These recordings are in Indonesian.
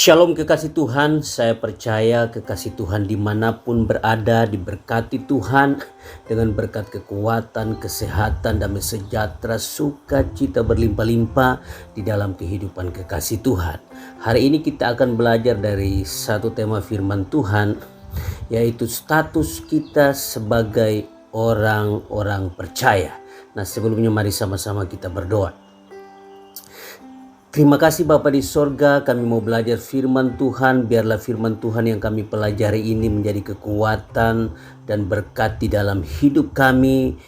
Shalom kekasih Tuhan, saya percaya kekasih Tuhan dimanapun berada diberkati Tuhan dengan berkat kekuatan, kesehatan, damai sejahtera, sukacita berlimpah-limpah di dalam kehidupan kekasih Tuhan. Hari ini kita akan belajar dari satu tema firman Tuhan, yaitu status kita sebagai orang-orang percaya. Nah, sebelumnya mari sama-sama kita berdoa. Terima kasih Bapa di sorga, kami mau belajar firman Tuhan. Biarlah firman Tuhan yang kami pelajari ini menjadi kekuatan dan berkat di dalam hidup kami,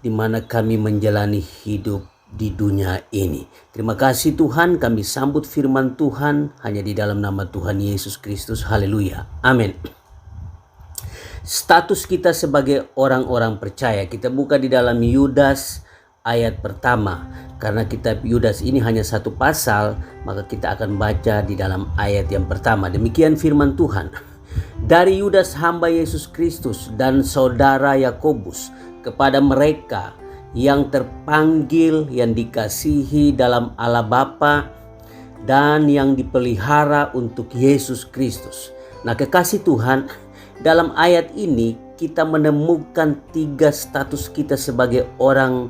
di mana kami menjalani hidup di dunia ini. Terima kasih Tuhan, kami sambut firman Tuhan hanya di dalam nama Tuhan Yesus Kristus. Haleluya. Amin. Status kita sebagai orang-orang percaya, kita buka di dalam Yudas ayat pertama. Karena kitab Yudas ini hanya satu pasal, maka kita akan baca di dalam ayat yang pertama. Demikian firman Tuhan. Dari Yudas hamba Yesus Kristus dan saudara Yakobus, kepada mereka yang terpanggil, yang dikasihi dalam Allah Bapa, dan yang dipelihara untuk Yesus Kristus. Nah, kekasih Tuhan, dalam ayat ini kita menemukan tiga status kita sebagai orang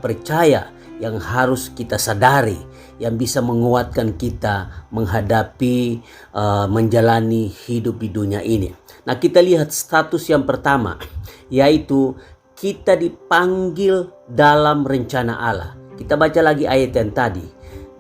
percaya yang harus kita sadari, yang bisa menguatkan kita menghadapi menjalani hidup di dunia ini. Nah, kita lihat status yang pertama, yaitu kita dipanggil dalam rencana Allah. Kita baca lagi ayat yang tadi.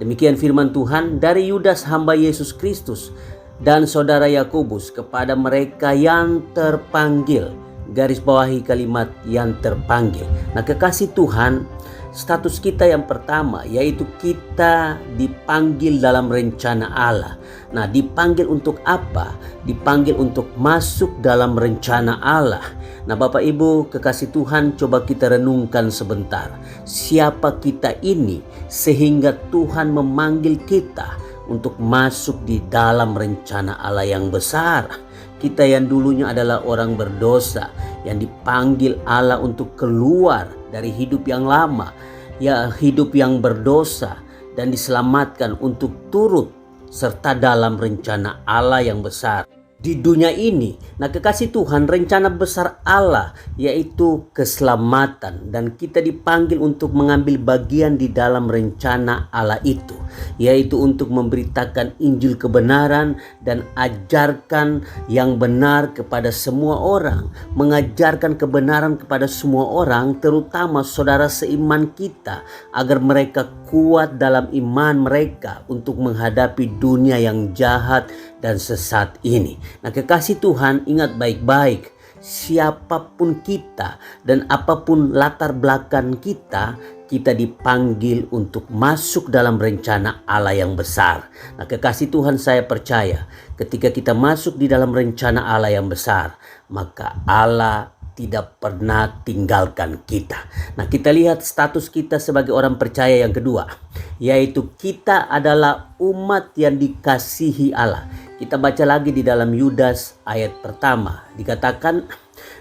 Demikian firman Tuhan, dari Yudas hamba Yesus Kristus dan saudara Yakobus, kepada mereka yang terpanggil. Garis bawahi kalimat yang terpanggil. Nah, kekasih Tuhan, status kita yang pertama yaitu kita dipanggil dalam rencana Allah. Nah, dipanggil untuk apa? Dipanggil untuk masuk dalam rencana Allah. Nah, Bapak Ibu kekasih Tuhan, coba kita renungkan sebentar. Siapa kita ini sehingga Tuhan memanggil kita untuk masuk di dalam rencana Allah yang besar? Kita yang dulunya adalah orang berdosa, yang dipanggil Allah untuk keluar dari hidup yang lama, ya hidup yang berdosa, dan diselamatkan untuk turut serta dalam rencana Allah yang besar di dunia ini. Nah, kekasih Tuhan, rencana besar Allah yaitu keselamatan, dan kita dipanggil untuk mengambil bagian di dalam rencana Allah itu, yaitu untuk memberitakan Injil kebenaran dan ajarkan yang benar kepada semua orang, mengajarkan kebenaran kepada semua orang, terutama saudara seiman kita, agar mereka kuat dalam iman mereka untuk menghadapi dunia yang jahat dan sesat ini. Nah, kekasih Tuhan, ingat baik-baik, siapapun kita dan apapun latar belakang kita, kita dipanggil untuk masuk dalam rencana Allah yang besar. Nah, kekasih Tuhan, saya percaya ketika kita masuk di dalam rencana Allah yang besar, maka Allah tidak pernah tinggalkan kita. Nah, kita lihat status kita sebagai orang percaya yang kedua, yaitu kita adalah umat yang dikasihi Allah. Kita baca lagi di dalam Yudas ayat pertama. Dikatakan,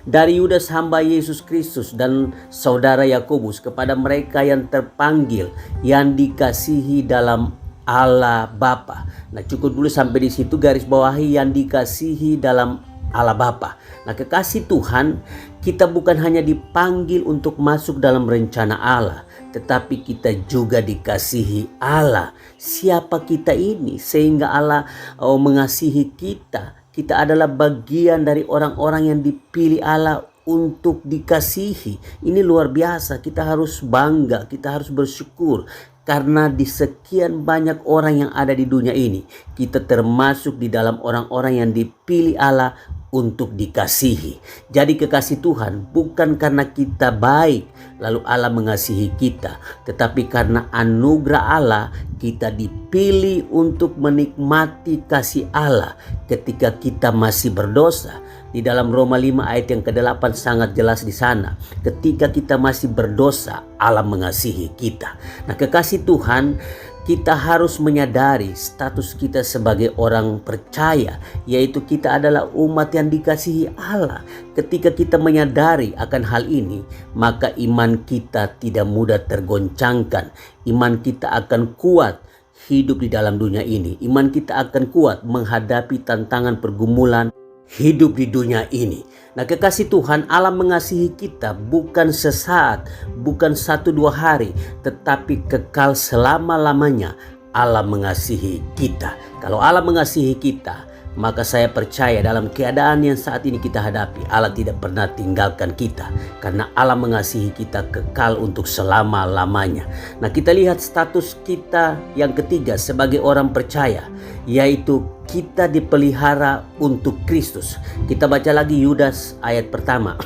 dari Yudas hamba Yesus Kristus dan saudara Yakobus, kepada mereka yang terpanggil, yang dikasihi dalam Allah Bapa. Nah, cukup dulu sampai di situ, garis bawahi yang dikasihi dalam Allah Bapa. Nah, kekasih Tuhan, kita bukan hanya dipanggil untuk masuk dalam rencana Allah, tetapi kita juga dikasihi Allah. Siapa kita ini sehingga Allah mengasihi kita? Kita adalah bagian dari orang-orang yang dipilih Allah untuk dikasihi. Ini luar biasa, kita harus bangga, kita harus bersyukur. Karena di sekian banyak orang yang ada di dunia ini, kita termasuk di dalam orang-orang yang dipilih Allah untuk dikasihi. Jadi kekasih Tuhan, bukan karena kita baik lalu Allah mengasihi kita, tetapi karena anugerah Allah kita dipilih untuk menikmati kasih Allah ketika kita masih berdosa. Di dalam Roma 5 ayat yang ke-8 sangat jelas di sana. Ketika kita masih berdosa, Allah mengasihi kita. Nah, kekasih Tuhan, kita harus menyadari status kita sebagai orang percaya, yaitu kita adalah umat yang dikasihi Allah. Ketika kita menyadari akan hal ini, maka iman kita tidak mudah tergoncangkan. Iman kita akan kuat hidup di dalam dunia ini. Iman kita akan kuat menghadapi tantangan pergumulan hidup di dunia ini. Nah, kekasih Tuhan, Allah mengasihi kita bukan sesaat, bukan 1-2 hari, tetapi kekal selama-lamanya. Allah mengasihi kita. Kalau Allah mengasihi kita, maka saya percaya dalam keadaan yang saat ini kita hadapi, Allah tidak pernah tinggalkan kita. Karena Allah mengasihi kita kekal untuk selama-lamanya. Nah, kita lihat status kita yang ketiga sebagai orang percaya, yaitu kita dipelihara untuk Kristus. Kita baca lagi Yudas ayat pertama.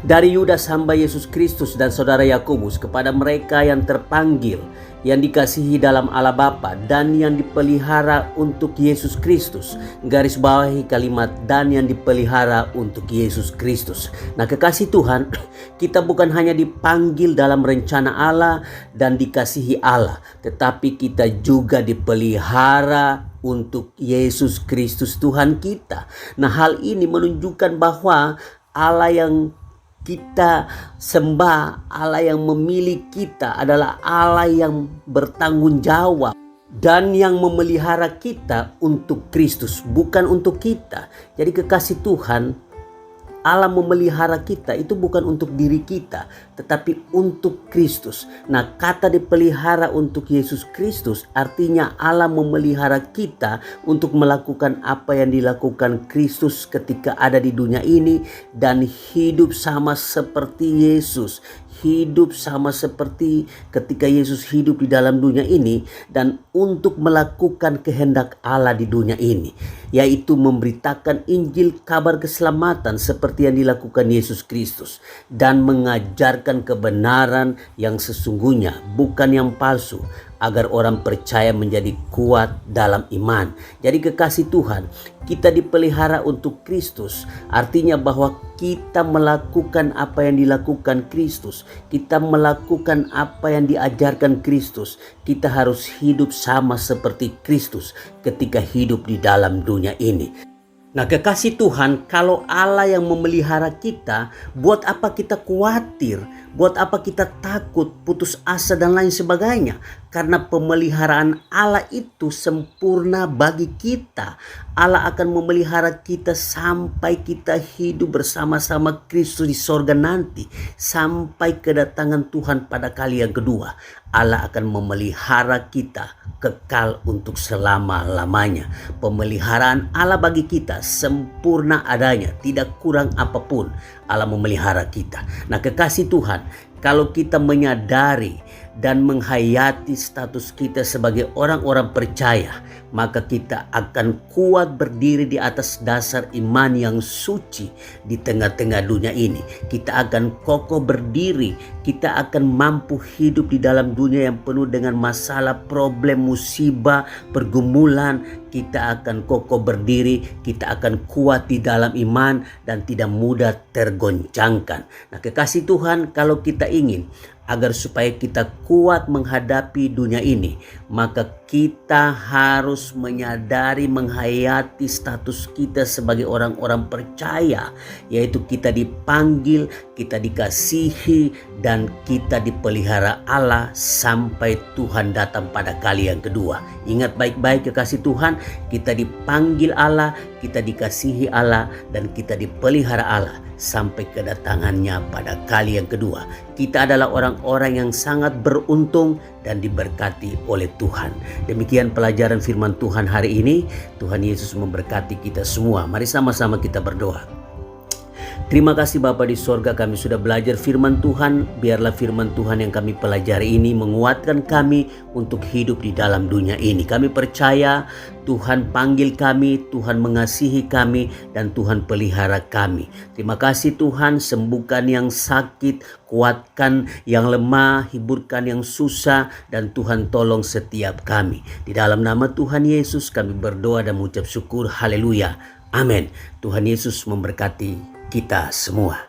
Dari Yudas hamba Yesus Kristus dan saudara Yakobus, kepada mereka yang terpanggil, yang dikasihi dalam Allah Bapa, dan yang dipelihara untuk Yesus Kristus. Garis bawahi kalimat "dan yang dipelihara untuk Yesus Kristus". Nah, kekasih Tuhan, kita bukan hanya dipanggil dalam rencana Allah dan dikasihi Allah, tetapi kita juga dipelihara untuk Yesus Kristus Tuhan kita. Nah, hal ini menunjukkan bahwa Allah yang kita sembah, Allah yang memilih kita adalah Allah yang bertanggung jawab dan yang memelihara kita untuk Kristus, bukan untuk kita. Jadi kekasih Tuhan, Allah memelihara kita itu bukan untuk diri kita, tetapi untuk Kristus. Nah, kata dipelihara untuk Yesus Kristus artinya Allah memelihara kita untuk melakukan apa yang dilakukan Kristus ketika ada di dunia ini, dan hidup sama seperti Yesus. Hidup sama seperti ketika Yesus hidup di dalam dunia ini, dan untuk melakukan kehendak Allah di dunia ini, yaitu memberitakan Injil, kabar keselamatan seperti yang dilakukan Yesus Kristus, dan mengajarkan kebenaran yang sesungguhnya, bukan yang palsu, agar orang percaya menjadi kuat dalam iman. Jadi kekasih Tuhan, kita dipelihara untuk Kristus, artinya bahwa kita melakukan apa yang dilakukan Kristus, kita melakukan apa yang diajarkan Kristus. Kita harus hidup sama seperti Kristus ketika hidup di dalam dunia ini. Nah, kekasih Tuhan, kalau Allah yang memelihara kita, buat apa kita khawatir? Buat apa kita takut, putus asa dan lain sebagainya? Karena pemeliharaan Allah itu sempurna bagi kita. Allah akan memelihara kita sampai kita hidup bersama-sama Kristus di sorga nanti. Sampai kedatangan Tuhan pada kali yang kedua. Allah akan memelihara kita kekal untuk selama-lamanya. Pemeliharaan Allah bagi kita sempurna adanya, tidak kurang apapun. Allah memelihara kita. Nah, kekasih Tuhan, kalau kita menyadari dan menghayati status kita sebagai orang-orang percaya, maka kita akan kuat berdiri di atas dasar iman yang suci di tengah-tengah dunia ini. Kita akan kokoh berdiri, kita akan mampu hidup di dalam dunia yang penuh dengan masalah, problem, musibah, pergumulan. Kita akan kokoh berdiri, kita akan kuat di dalam iman dan tidak mudah tergoncangkan. Nah, kekasih Tuhan, kalau kita ingin agar supaya kita kuat menghadapi dunia ini, maka kita harus menyadari, menghayati status kita sebagai orang-orang percaya, yaitu kita dipanggil, kita dikasihi, dan kita dipelihara Allah sampai Tuhan datang pada kali yang kedua. Ingat baik-baik kekasih Tuhan, kita dipanggil Allah, kita dikasihi Allah, dan kita dipelihara Allah sampai kedatangannya pada kali yang kedua. Kita adalah orang-orang yang sangat beruntung dan diberkati oleh Tuhan. Demikian pelajaran firman Tuhan hari ini. Tuhan Yesus memberkati kita semua. Mari sama-sama kita berdoa. Terima kasih Bapa di sorga, kami sudah belajar firman Tuhan. Biarlah firman Tuhan yang kami pelajari ini menguatkan kami untuk hidup di dalam dunia ini. Kami percaya Tuhan panggil kami, Tuhan mengasihi kami, dan Tuhan pelihara kami. Terima kasih Tuhan, sembuhkan yang sakit, kuatkan yang lemah, hiburkan yang susah, dan Tuhan tolong setiap kami. Di dalam nama Tuhan Yesus kami berdoa dan mengucap syukur. Haleluya. Amin. Tuhan Yesus memberkati kita semua.